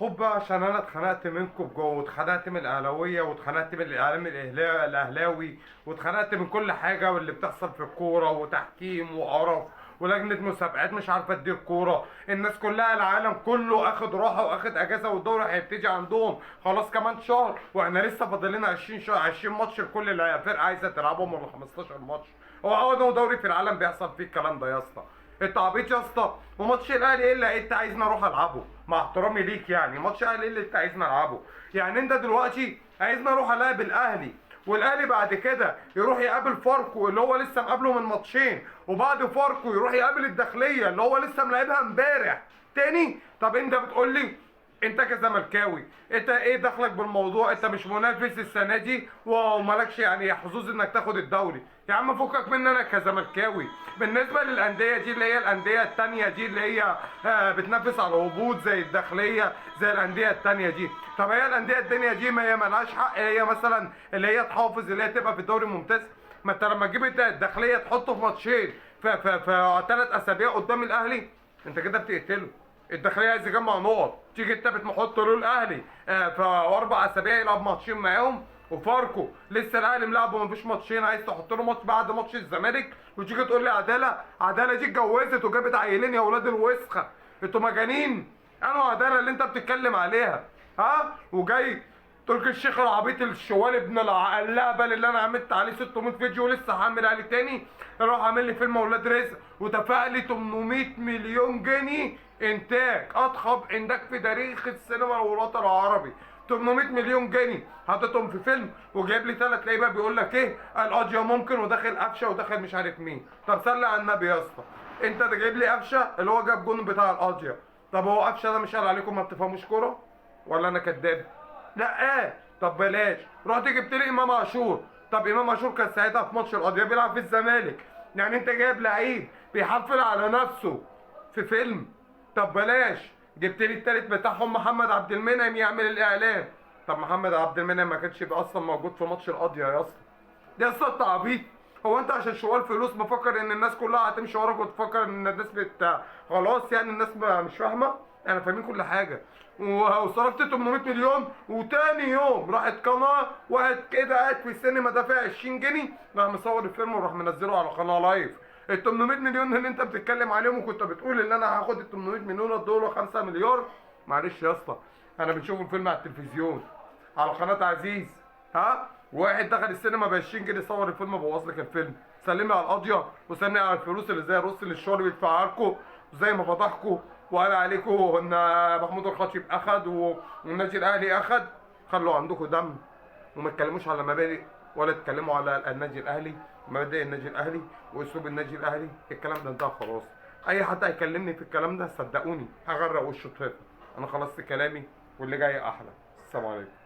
خد بقى عشان انا اتخنقت منكم جوه، واتخنقت من الاهلاويه، واتخنقت من الاعلام الاهلاوي، واتخنقت من كل حاجه واللي بتحصل في الكوره، وتحكيم وقرف، ولجنه مسابقات مش عارفه تدير كوره. الناس كلها العالم كله اخد راحه واخد اجازه، والدوري هيبتدي عندهم خلاص كمان شهر، واحنا لسه فاضل لنا 20 شهر، 20 ماتش لكل فرقه عايزه تلعبهم، ولا 15 ماتش. هو اول دوري في العالم بيحصل فيه الكلام ده يا اسطى؟ انت عبيط يا اسطى. وماتش الاهلي ايه اللي انت عايزني اروح العبه؟ مع احترامي ليك، يعني ماتش الاهلي ايه اللي انت عايزني العبه؟ يعني انت دلوقتي عايزني اروح العب الاهلي، والاهلي بعد كده يروح يقابل فاركو اللي هو لسه مقابله من ماتشين، وبعد فاركو يروح يقابل الداخليه اللي هو لسه ملاعبها امبارح تاني؟ طب انت بتقول لي انت كزملكاوي انت ايه دخلك بالموضوع؟ انت مش منافس السنه دي ومالكش يعني حظوظ انك تاخد الدوري. يا عم فكك مني انا كزملكاوي. بالنسبه للانديه دي اللي هي الانديه التانيه دي اللي هي بتنافس على الهبوط زي الداخليه زي الانديه التانيه دي، طب هي الانديه الدنيا دي ما هي ملهاش حق هي مثلا اللي هي تحافظ اللي هي تبقى في الدوري الممتاز؟ ما انت لما تجيب الداخليه تحطه في ماتشين في 3 اسابيع قدام الاهلي، انت كده بتقتله. الداخليه عايز يجمع نقط، تيجي انت بتحط له الاهلي في 4 اسابيع يلعب ماتشين معاهم، وفاركو لسه الاهلي ملعبه ما فيش ماتشين، عايز تحط له ماتش بعد ماتش الزمالك، وتيجي تقول لي عداله؟ عداله دي اتجوزت وجابت عيلين يا اولاد الوسخه، انتوا مجانين. انا عداله اللي انت بتتكلم عليها؟ ها؟ وجاي تركي الشيخ العبيط الشوال ابن اللهبل اللي انا عملت عليه 600 فيديو ولسه هعمل عليه تاني، راح عامل لي فيلم اولاد رزق ودفع لي 800 مليون جنيه انتاج، اضخم انتاج في تاريخ السينما والوطن العربي. 800 مليون جنيه حاططهم في فيلم، وجايب لي 3 لعيبه بيقول لك ايه القاضيه ممكن، وداخل قفشه وداخل مش عارف مين. طب صلي على النبي يا اسطى، انت ده جايب لي قفشه اللي هو جاب جون بتاع القاضيه، طب هو قفشه ده مش قال عليكم ما بتفهموش كوره؟ ولا انا كداب؟ لا طب بلاش. رحت جبت لي امام عاشور، طب امام عاشور كان ساعتها في ماتش القضيه بيلعب في الزمالك، يعني انت جايب لعيب بيحفل على نفسه في فيلم؟ طب بلاش. جبت لي التالت بتاعهم محمد عبد المنعم يعمل الاعلان، طب محمد عبد المنعم ما كانش يبقى اصلا موجود في ماتش القضيه يا اسطى. ده يا اسطى انت عبيط. هو انت عشان شوال فلوس مفكر ان الناس كلها هتمشي وراك، وتفكر ان الناس خلاص يعني الناس مش فاهمه؟ احنا فاهمين كل حاجه. وصرفت 800 مليون، وتاني يوم راحت قناه واحد كده قاعد في السينما دافع 20 جنيه، راح مصور الفيلم وراح منزله على قناه لايف. ال 800 مليون اللي انت بتتكلم عليهم، وكنت بتقول ان انا هاخد ال 800 مليون دول 5 مليار. معلش يا اسطى، انا بنشوف الفيلم على التلفزيون على قناه عزيز، ها؟ واحد دخل السينما ب 20 جنيه صور الفيلم بوظ لك الفيلم. سلمي على القاضيه وسلمي على الفلوس اللي زي الرص اللي الشغل بيدفعها لكم، زي ما فضحكم وقال عليكم ان محمود الخطيب اخد والنادي الاهلي اخد. خلوا عندكم دم، وما تتكلموش على مبادئ، ولا تتكلموا على النادي الاهلي، مبادئ النادي الاهلي واسلوب النادي الاهلي. الكلام ده انتهى خلاص. اي حد هيكلمني في الكلام ده صدقوني هغرق وشه طفل. انا خلصت كلامي واللي جاي احلى. السلام عليكم.